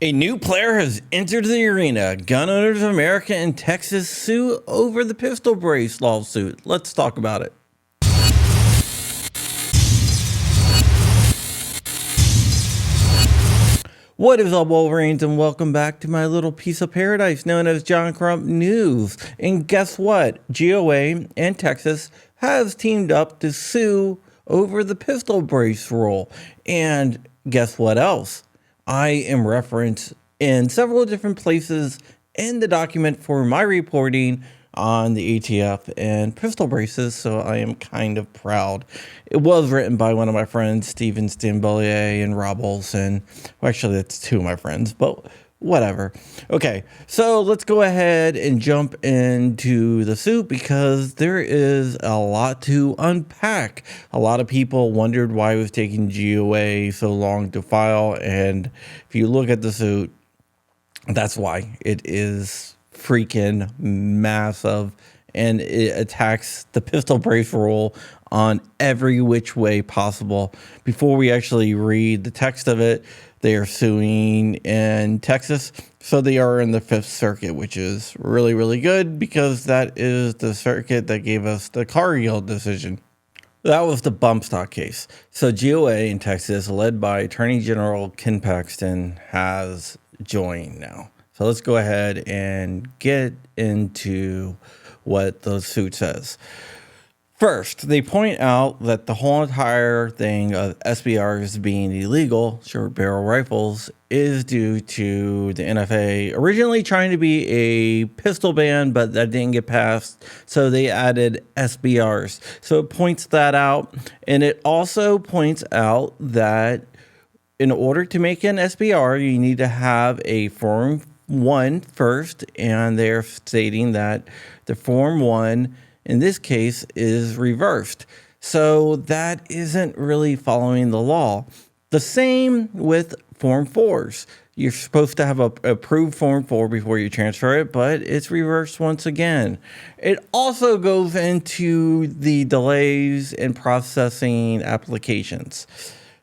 A new player has entered the arena. Gun owners of America and Texas sue over the pistol brace lawsuit. Let's talk about it. What is up, Wolverines, and welcome back to my little piece of paradise known as John Crump News. And guess what? GOA and Texas has teamed up to sue over the pistol brace rule. And guess what else? I am referenced in several different places in the document for my reporting on the ATF and pistol braces, so I am kind of proud. It was written by one of my friends, Steven Stambollier and Rob Olson. Well, actually, that's two of my friends, but whatever. Okay, so let's go ahead and jump into the suit because there is a lot to unpack. A lot of people wondered why it was taking GOA so long to file, and if you look at the suit, that's why. It is freaking massive, and it attacks the pistol brace rule on every which way possible. Before we actually read the text of it, they are suing in Texas, so they are in the Fifth Circuit, which is really, really good because that is the circuit that gave us the Cargill decision. That was the bump stock case. So GOA in Texas, led by Attorney General Ken Paxton, has joined now. So let's go ahead and get into what the suit says. First, they point out that the whole entire thing of SBRs being illegal, short barrel rifles, is due to the NFA originally trying to be a pistol ban, but that didn't get passed, so they added SBRs. So it points that out, and it also points out that in order to make an SBR, you need to have a Form 1 first, and they're stating that the Form 1 in this case is reversed. So that isn't really following the law. The same with Form 4s. You're supposed to have a approved Form 4 before you transfer it, but it's reversed once again. It also goes into the delays in processing applications.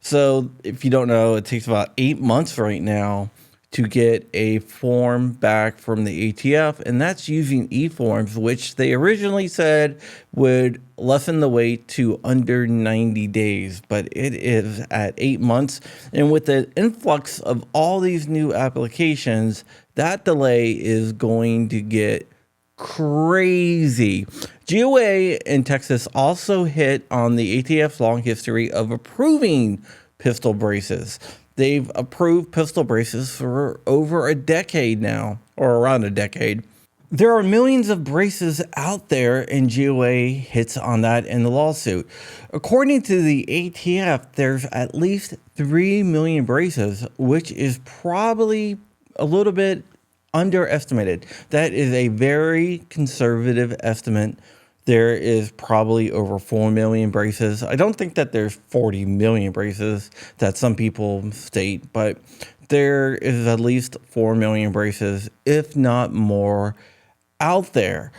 So if you don't know, it takes about 8 months right now to get a form back from the ATF, and that's using e-forms, which they originally said would lessen the wait to under 90 days, but it is at 8 months. And with the influx of all these new applications, that delay is going to get crazy. GOA in Texas also hit on the ATF's long history of approving pistol braces. They've approved pistol braces for over a decade now, or around a decade. There are millions of braces out there, and GOA hits on that in the lawsuit. According to the ATF, there's at least 3 million braces, which is probably a little bit underestimated. That is a very conservative estimate. There is probably over 4 million braces. I don't think that there's 40 million braces that some people state, but there is at least 4 million braces, if not more, out there.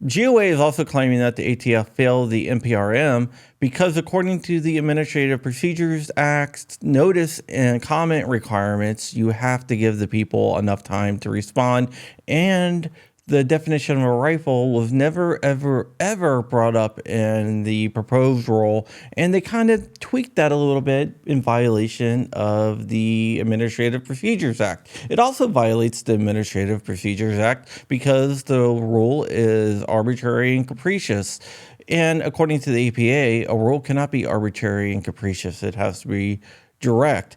GOA is also claiming that the ATF failed the NPRM because, according to the Administrative Procedures Act notice and comment requirements, you have to give the people enough time to respond, and the definition of a rifle was never, ever brought up in the proposed rule, and they kind of tweaked that a little bit in violation of the Administrative Procedures Act. It also violates the Administrative Procedures Act because the rule is arbitrary and capricious. And according to the APA, a rule cannot be arbitrary and capricious. It has to be direct.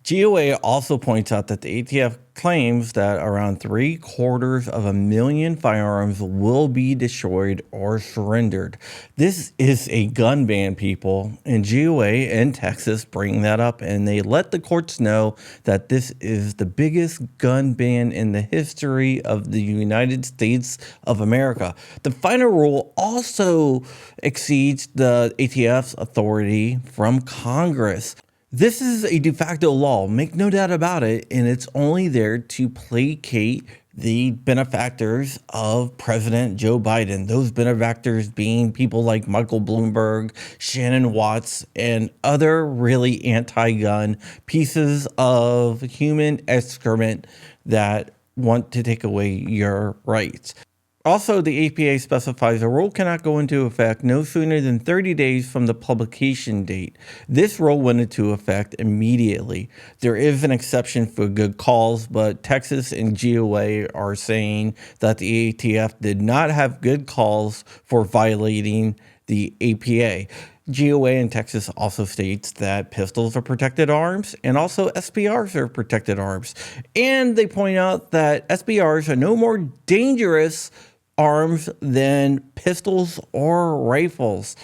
GOA also points out that the ATF claims that around 750,000 firearms will be destroyed or surrendered. This is a gun ban, people, and GOA in Texas bring that up, and they let the courts know that this is the biggest gun ban in the history of the United States of America. The final rule also exceeds the ATF's authority from Congress. This is a de facto law, make no doubt about it, and it's only there to placate the benefactors of President Joe Biden. Those benefactors being people like Michael Bloomberg, Shannon Watts, and other really anti-gun pieces of human excrement that want to take away your rights. Also, the APA specifies a rule cannot go into effect no sooner than 30 days from the publication date. This rule went into effect immediately. There is an exception for good calls, but Texas and GOA are saying that the ATF did not have good calls for violating the APA. GOA in Texas also states that pistols are protected arms and also SBRs are protected arms. And they point out that SBRs are no more dangerous arms than pistols or rifles.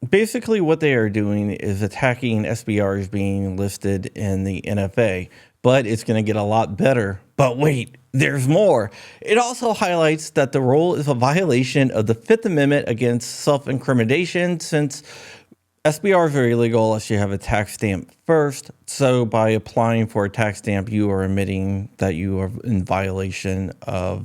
Basically, what they are doing is attacking SBRs being listed in the NFA, but it's going to get a lot better. But wait, there's more. It also highlights that the rule is a violation of the Fifth Amendment against self-incrimination, since SBRs are illegal unless you have a tax stamp first. So by applying for a tax stamp, you are admitting that you are in violation of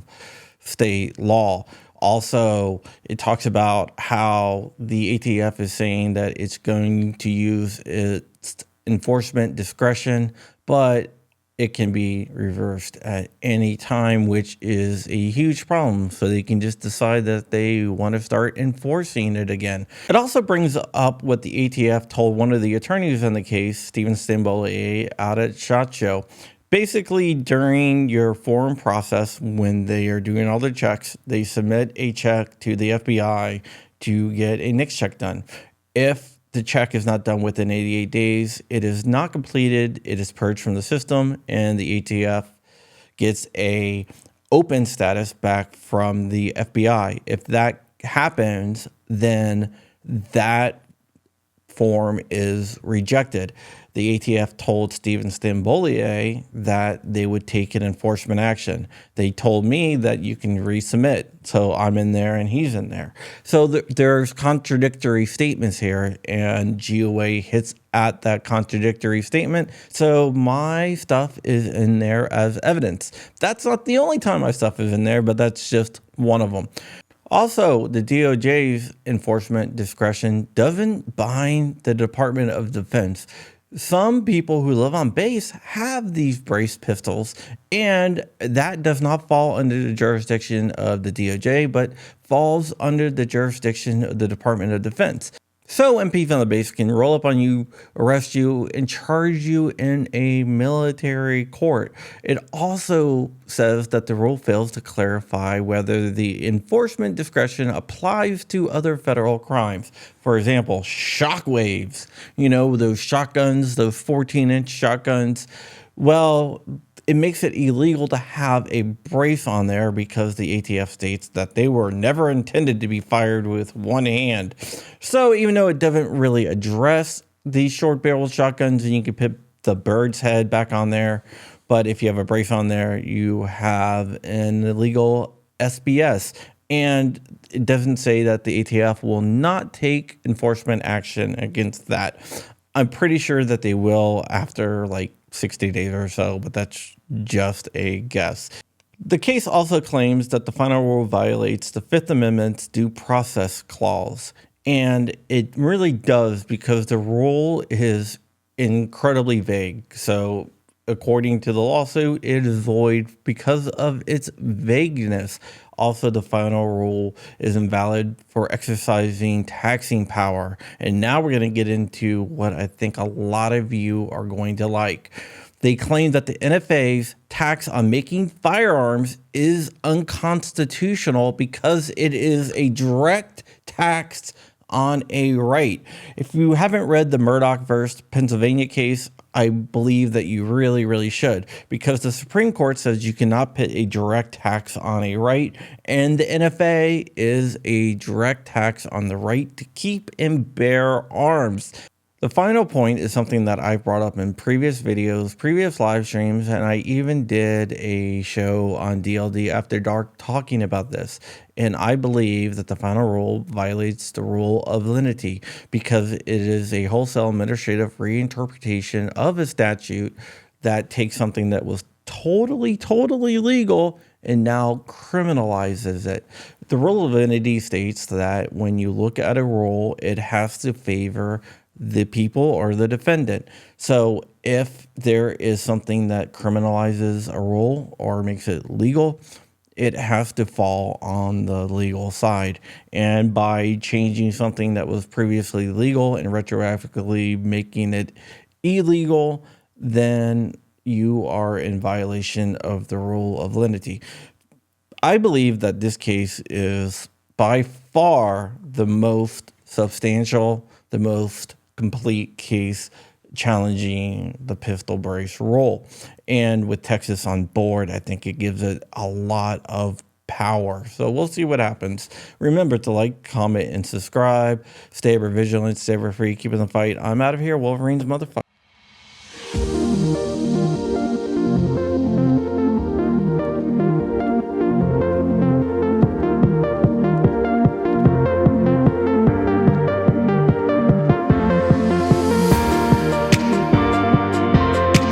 state law. Also, it talks about how the ATF is saying that it's going to use its enforcement discretion, but it can be reversed at any time, which is a huge problem. So they can just decide that they want to start enforcing it again. It also brings up what the ATF told one of the attorneys in the case, Stephen Stambolier, out at SHOT Show. Basically, during your foreign process, when they are doing all their checks, they submit a check to the FBI to get a NICS check done. If the check is not done within 88 days, it is not completed, it is purged from the system, and the ATF gets a open status back from the FBI. If that happens, then that form is rejected. The ATF told Stephen Stambolier that they would take an enforcement action. They told me that you can resubmit. So I'm in there and he's in there. So there's contradictory statements here, and GOA hits at that contradictory statement. So my stuff is in there as evidence. That's not the only time my stuff is in there, but that's just one of them. Also, the DOJ's enforcement discretion doesn't bind the Department of Defense. Some people who live on base have these brace pistols, and that does not fall under the jurisdiction of the DOJ, but falls under the jurisdiction of the Department of Defense. So MPs on the base can roll up on you, arrest you, and charge you in a military court. It also says that the rule fails to clarify whether the enforcement discretion applies to other federal crimes. For example, shockwaves, those shotguns, those 14-inch shotguns. Well, it makes it illegal to have a brace on there because the ATF states that they were never intended to be fired with one hand. So even though it doesn't really address these short barrel shotguns, and you can put the bird's head back on there, but if you have a brace on there, you have an illegal SBS. And it doesn't say that the ATF will not take enforcement action against that. I'm pretty sure that they will after 60 days or so, but that's just a guess. The case also claims that the final rule violates the Fifth Amendment's due process clause, and it really does because the rule is incredibly vague. So according to the lawsuit, it is void because of its vagueness. Also, the final rule is invalid for exercising taxing power. And now we're going to get into what I think a lot of you are going to like. They claim that the NFA's tax on making firearms is unconstitutional because it is a direct tax on a right. If you haven't read the Murdoch versus Pennsylvania case, I believe that you really, really should, because the Supreme Court says you cannot put a direct tax on a right, and the NFA is a direct tax on the right to keep and bear arms. The final point is something that I brought up in previous videos, previous live streams, and I even did a show on DLD After Dark talking about this. And I believe that the final rule violates the rule of lenity because it is a wholesale administrative reinterpretation of a statute that takes something that was totally legal and now criminalizes it. The rule of lenity states that when you look at a rule, it has to favor the people or the defendant. So if there is something that criminalizes a rule or makes it legal, it has to fall on the legal side. And by changing something that was previously legal and retroactively making it illegal, then you are in violation of the rule of lenity. I believe that this case is by far the most substantial, the most complete case challenging the pistol brace rule. And with Texas on board, I think it gives it a lot of power. So we'll see what happens. Remember to like, comment, and subscribe. Stay ever vigilant, stay ever free, keep in the fight. I'm out of here. Wolverine's motherfucker.